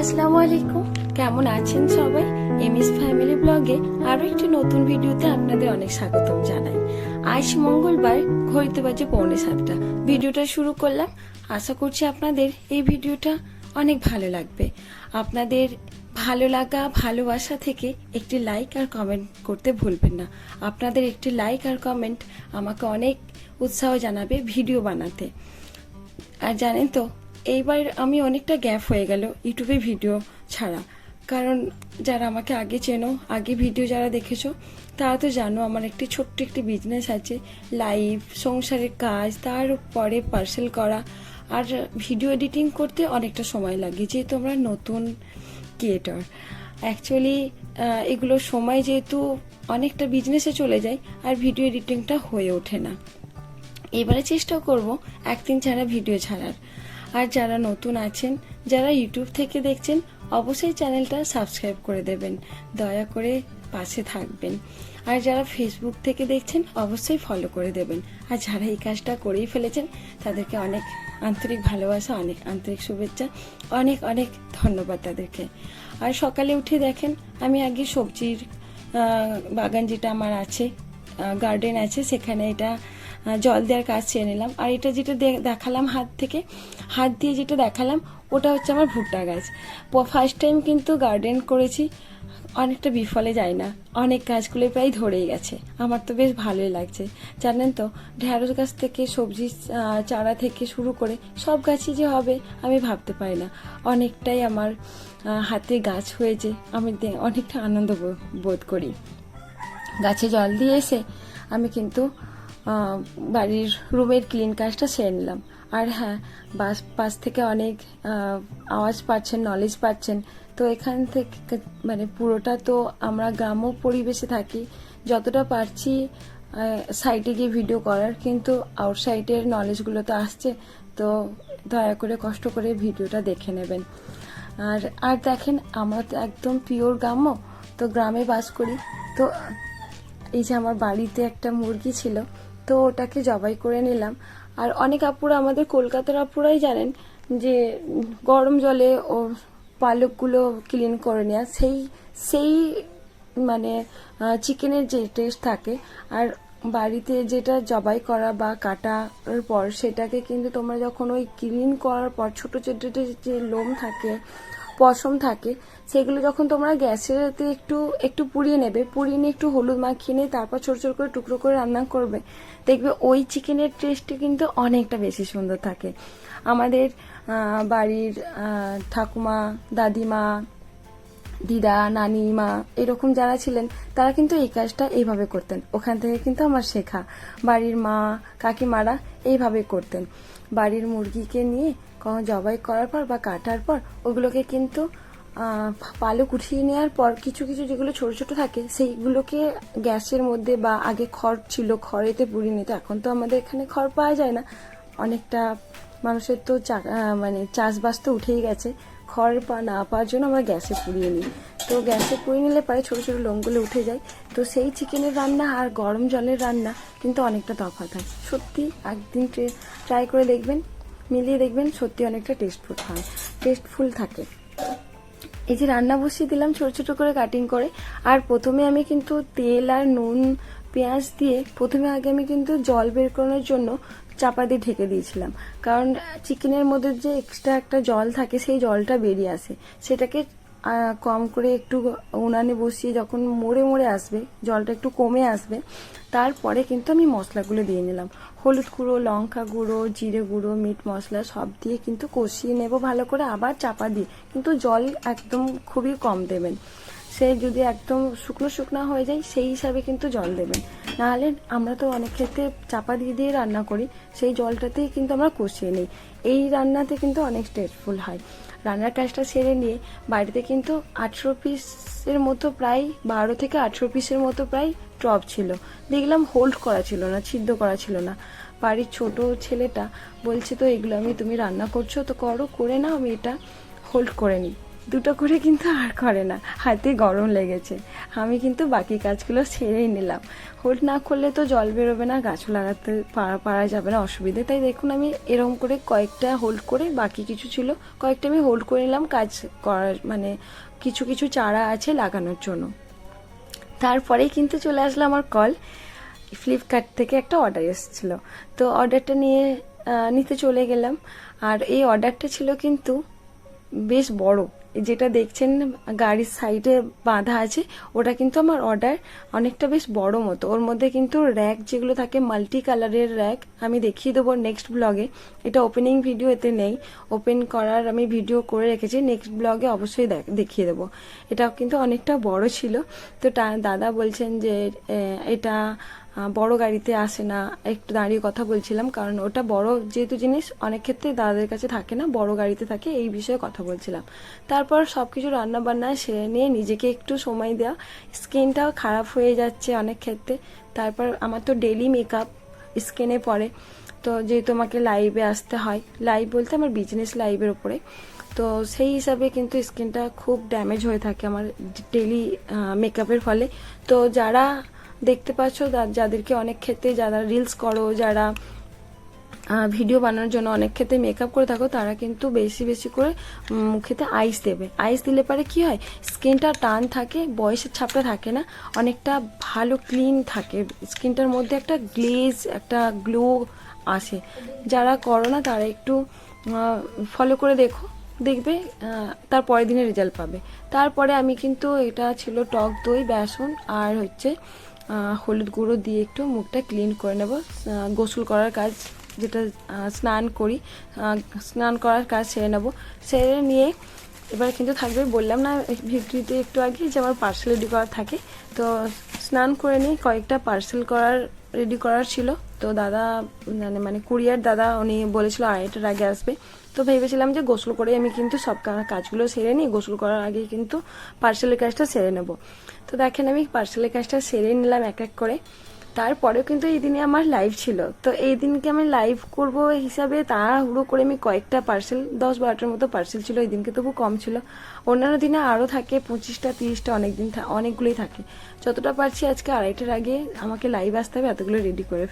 আসসালামু আলাইকুম, কেমন আছেন সবাই? এমএস ফ্যামিলি ব্লগে আরো একটি নতুন ভিডিওতে আপনাদের অনেক স্বাগতম জানাই। আজ মঙ্গলবার, ঘড়িতে বাজে 6:45। ভিডিওটা শুরু করলাম। আশা করছি আপনাদের এই ভিডিওটা অনেক ভালো লাগবে। আপনাদের ভালো লাগা, ভালোবাসা থেকে একটি লাইক আর কমেন্ট করতে ভুলবেন না। আপনাদের একটি লাইক আর কমেন্ট আমাকে অনেক উৎসাহ জানাবে ভিডিও বানাতে। আর জানেন তো, এইবার আমি অনেকটা গ্যাপ হয়ে গেল ইউটিউবে ভিডিও ছাড়া। কারণ যারা আমাকে আগে চেনো, আগে ভিডিও যারা দেখেছো, তারা তো জানো আমার একটি ছোট্ট একটি বিজনেস আছে, লাইভ সংসারের কাজ, তারপরে পার্সেল করা আর ভিডিও এডিটিং করতে অনেকটা সময় লাগে, যেহেতু আমরা নতুন ক্রিয়েটর। অ্যাকচুয়ালি এগুলো সময় যেহেতু অনেকটা বিজনেসে চলে যায় আর ভিডিও এডিটিংটা হয়ে ওঠে না। এবারে চেষ্টা করব একদিন ছাড়া ভিডিও ছাড়ার। আর যারা নতুন আছেন, যারা ইউটিউব থেকে দেখছেন, অবশ্যই চ্যানেলটা সাবস্ক্রাইব করে দেবেন, দয়া করে পাশে থাকবেন। আর যারা ফেসবুক থেকে দেখছেন অবশ্যই ফলো করে দেবেন। আর যারা এই কাজটা করেই ফেলেছেন তাদেরকে অনেক আন্তরিক ভালোবাসা, অনেক আন্তরিক শুভেচ্ছা, অনেক অনেক ধন্যবাদ তাদেরকে। আর সকালে উঠে দেখেন, আমি আগে সবজির বাগান যেটা আমার আছে, গার্ডেন আছে, সেখানে এটা জল দেওয়ার কাজ চেয়ে নিলাম। আর এটা যেটা দেখালাম হাত দিয়ে যেটা দেখালাম, ওটা হচ্ছে আমার ভুট্টা গাছ। ফার্স্ট টাইম কিন্তু গার্ডেন করেছি, অনেকটা বিফলে যায় না, অনেক গাছগুলো প্রায় ধরেই গেছে। আমার তো বেশ ভালোই লাগছে। জানেন তো, ঢেঁড়স গাছ থেকে সবজি চারা থেকে শুরু করে সব গাছই যে হবে আমি ভাবতে পারি না। অনেকটাই আমার হাতে গাছ হয়েছে, আমি অনেকটা আনন্দ বোধ করি। গাছে জল দিয়ে এসে আমি কিন্তু বাড়ির রুমের ক্লিন কাজটা সেরে নিলাম। আর হ্যাঁ, পাশ থেকে অনেক আওয়াজ পাচ্ছেন, নলেজ পাচ্ছেন। তো এখান থেকে মানে পুরোটা তো আমরা গ্রাম্য পরিবেশে থাকি, যতটা পারছি সাইডে গিয়ে ভিডিও করার, কিন্তু আউটসাইডের নলেজগুলো তো আসছে। তো দয়া করে কষ্ট করে ভিডিওটা দেখে নেবেন। আর দেখেন, আমরা তো একদম পিওর গ্রাম্য, তো গ্রামে বাস করি। তো এই যে আমার বাড়িতে একটা মুরগি ছিল, তো ওটাকে জবাই করে নিলাম। আর অনেক আপুরা, আমাদের কলকাতার আপুরাই জানেন যে গরম জলে ও পালকগুলো ক্লিন করে নেওয়া, সেই মানে চিকেনের যে টেস্ট থাকে। আর বাড়িতে যেটা জবাই করা বা কাটার পর সেটাকে কিন্তু তোমরা যখন ওই ক্লিন করার পর ছোট ছোট যে লোম থাকে, পশম থাকে, সেগুলো যখন তোমরা গ্যাসেতে একটু পুড়িয়ে নেবে, পুড়িয়ে নিয়ে একটু হলুদ মাখিয়ে নিয়ে তারপর ছোট ছোট করে টুকরো করে রান্না করবে, দেখবে ওই চিকেনের টেস্টটি কিন্তু অনেকটা বেশি সুন্দর থাকে। আমাদের বাড়ির ঠাকুমা, দাদিমা, দিদা, নানিমা এরকম যারা ছিলেন, তারা কিন্তু এই কাজটা এইভাবে করতেন। ওখান থেকে কিন্তু আমার শেখা। বাড়ির মা, কাকিমারা এইভাবে করতেন। বাড়ির মুরগিকে নিয়ে কখন জবাই করার পর বা কাটার পর ওগুলোকে কিন্তু পালক উঠিয়ে নেওয়ার পর কিছু কিছু যেগুলো ছোট ছোট থাকে, সেইগুলোকে গ্যাসের মধ্যে, বা আগে খড় ছিল, খড়েতে পুড়িয়ে নিত। এখন তো আমাদের এখানে খড় পাওয়া যায় না, অনেকটা মানুষের তো মানে চাষবাস তো উঠেই গেছে। খড় না পাওয়ার জন্য আমরা গ্যাসে পুড়িয়ে নিই। তো গ্যাসে পুড়িয়ে নিলে পরে ছোটো ছোটো লোমগুলো উঠে যায়। তো সেই চিকেনের রান্না আর গরম জলের রান্না কিন্তু অনেকটা তফাৎ হয়। সত্যি একদিন ট্রাই করে দেখবেন, মিলিয়ে দেখবেন, সত্যি অনেকটা টেস্টফুল থাকে। এই যে রান্না বসিয়ে দিলাম ছোট ছোট করে কাটিং করে। আর প্রথমে আমি কিন্তু তেল আর নুন পেঁয়াজ দিয়ে প্রথমে আগে আমি কিন্তু জল বের করানোর জন্য চাপা দিয়ে ঢেকে দিয়েছিলাম। কারণ চিকেনের মধ্যে যে এক্সট্রা একটা জল থাকে, সেই জলটা বেরিয়ে আসে। সেটাকে কম করে একটু উনানে বসিয়ে যখন মরে মরে আসবে, জলটা একটু কমে আসবে, তারপরে কিন্তু আমি মশলাগুলো দিয়ে নিলাম। হলুদ গুঁড়ো, লঙ্কা গুঁড়ো, জিরে গুঁড়ো, মিট মশলা সব দিয়ে কিন্তু কষিয়ে নেব ভালো করে, আবার চাপা দিয়ে। কিন্তু জল একদম খুবই কম দেবেন। সে যদি একদম শুকনো শুকনো হয়ে যায়, সেই হিসাবে কিন্তু জল দেবেন। নাহলে আমরা তো অনেক ক্ষেত্রে চাপা দিয়ে দিয়ে রান্না করি, সেই জলটাতেই কিন্তু আমরা কষিয়ে নিই। এই রান্নাতে কিন্তু অনেক টেস্টফুল হয়। রান্নার কাজটা সেরে নিয়ে বাড়িতে কিন্তু 18 পিসের মতো, প্রায় 12 থেকে 18 পিসের মতো প্রায় টপ ছিল। দেখলাম হোল্ড করা ছিল না, ছিদ্র করা ছিল না। বাড়ির ছোট ছেলেটা বলছে, তো এগুলো তুমি রান্না করছো তো করো, করে নাও, আমি এটা হোল্ড করে নিই। দুটো করে কিন্তু আর করে না, হাতে গরম লেগেছে। আমি কিন্তু বাকি কাজগুলো সেরেই নিলাম। হোল্ড না করলে তো জল বেরোবে না, গাছও লাগাতে পারা যাবে না, অসুবিধে। তাই দেখুন আমি এরকম করে কয়েকটা হোল্ড করে, বাকি কিছু ছিল কয়েকটা আমি হোল্ড করে নিলাম কাজ করার, মানে কিছু কিছু চারা আছে লাগানোর জন্য। তারপরেই কিন্তু চলে আসলো আমার কল। ফ্লিপকার্ট থেকে একটা অর্ডার এসেছিলো, তো অর্ডারটা নিতে চলে গেলাম। আর এই অর্ডারটা ছিল কিন্তু বেশ বড়, যেটা দেখছেন গাড়ির সাইডে বাঁধা আছে, ওটা কিন্তু আমার অর্ডার অনেকটা বেশ বড় মতো। ওর মধ্যে কিন্তু র্যাক যেগুলো থাকে, মাল্টি কালারের র্যাক, আমি দেখিয়ে দেবো নেক্সট ব্লগে। এটা ওপেনিং ভিডিও এতে নেই, ওপেন করার আমি ভিডিও করে রেখেছি, নেক্সট ব্লগে অবশ্যই দেখিয়ে দেবো। এটা কিন্তু অনেকটা বড় ছিল। তো দাদা বলছেন যে এটা বড় গাড়িতে আসে না, একটু দাঁড়িয়ে কথা বলছিলাম, কারণ ওটা বড় যেহেতু জিনিস অনেক ক্ষেত্রে দাদাদের কাছে থাকে না, বড় গাড়িতে থাকে, এই বিষয়ে কথা বলছিলাম। তারপর সবকিছু রান্না বান্না সেরে নিয়ে নিজেকে একটু সময় দেওয়া, স্কিনটাও খারাপ হয়ে যাচ্ছে অনেক ক্ষেত্রে। তারপর আমার তো ডেলি মেকআপ স্কিনে পড়ে, তো যেহেতু আমাকে লাইভে আসতে হয়, লাইভ বলতে আমার বিজনেস লাইভের উপরে, তো সেই হিসাবে কিন্তু স্কিনটা খুব ড্যামেজ হয়ে থাকে আমার ডেলি মেকআপের ফলে। তো যারা দেখতে পাচ্ছ, যাদেরকে অনেক ক্ষেত্রে, যারা রিলস করো, যারা ভিডিও বানানোর জন্য অনেক ক্ষেত্রে মেকআপ করে থাকো, তারা কিন্তু বেশি বেশি করে মুখেতে আইস দেবে। আইস দিলে পরে কি হয়, স্কিনটা টান থাকে, বয়সের ছাপটা থাকে না, অনেকটা ভালো ক্লিন থাকে, স্কিনটার মধ্যে একটা গ্লেজ, একটা গ্লো আসে। যারা করো না তারা একটু ফলো করে দেখবে, তার পরের দিনে রেজাল্ট পাবে। তারপরে আমি কিন্তু, এটা ছিল টক দই, বেসন আর হচ্ছে হলুদ গুঁড়ো দিয়ে একটু মুখটা ক্লিন করে নেব। গোসল করার কাজ, যেটা স্নান করার কাজ সেরে নেব। সেরে নিয়ে এবার কিন্তু থাকবে, বললাম না ভিডিওতে একটু আগে যে আমার পার্সেল রেডি করার থাকে, তো স্নান করে নিয়ে কয়েকটা পার্সেল রেডি করার ছিল। তো দাদা মানে কুরিয়ার দাদা, উনি বলেছিল 2:30টার আগে আসবে। তো ভেবেছিলাম যে গোসল করে আমি কিন্তু সব কাজগুলো সেরে নিই, গোসল করার আগে কিন্তু পার্সেলের কাজটা সেরে নেব। তো দেখেন আমি পার্সেলের কাজটা সেরে নিলাম এক এক করে। তারপরেও কিন্তু এই দিনে আমার লাইভ ছিল, তো এই দিনকে আমি লাইভ করব হিসাবে তাড়াহুড়ো করে আমি কয়েকটা পার্সেল, 10-12টার মতো পার্সেল ছিল এই দিনকে, তবু কম ছিল। অন্যান্য দিনে আরও থাকে 25টা-30টা, অনেকগুলোই থাকে। যতটা পারছি আজকে 2:30টার আগে আমাকে লাইভ আসতে হবে, এতগুলো রেডি করে